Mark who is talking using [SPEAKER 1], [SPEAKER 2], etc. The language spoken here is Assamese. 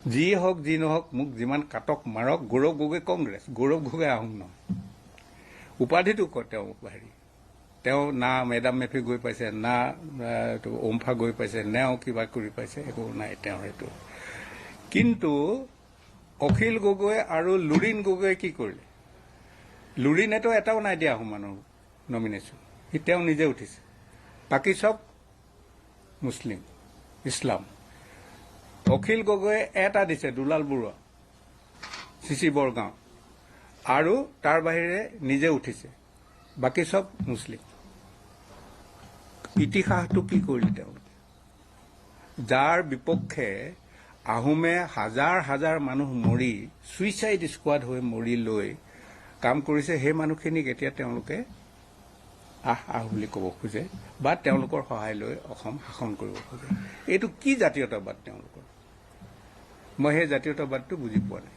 [SPEAKER 1] যি হওক যি নহওক মোক যিমান কাটক মাৰক গৌৰৱ গগৈ কংগ্ৰেছ গৌৰৱ গগৈ আহোম নহয় উপাধিটো কয় তেওঁ হেৰি তেওঁ না মেডাম মেফি গৈ পাইছে না ওমফা গৈ পাইছে নেও কিবা কৰি পাইছে একো নাই তেওঁৰ সেইটো কিন্তু অখিল গগৈ আৰু লুৰিণ গগৈ কি কৰিলে লুৰিণেতো এটাও নাই দিয়া আহোম মানুহ নমিনেশ্যন সি তেওঁ নিজে উঠিছে বাকী চব মুছলিম ইছলাম অখিল গগৈয়ে এটা দিছে দুলাল বৰুৱা চিচি বৰগাঁও আৰু তাৰ বাহিৰে নিজে উঠিছে বাকী চব মুছলিম ইতিহাসটো কি কৰিলে তেওঁলোকে যাৰ বিপক্ষে আহোমে হাজাৰ হাজাৰ মানুহ মৰি সুইচাইড স্কোৱাড হৈ মৰি লৈ কাম কৰিছে সেই মানুহখিনিক এতিয়া তেওঁলোকে আহ বুলি ক'ব খোজে বা তেওঁলোকৰ সহায় লৈ অসম শাসন কৰিব খোজে এইটো কি জাতীয়তাবাদ তেওঁলোকৰ মই সেই জাতীয়তাবাদটো বুজি পোৱা নাই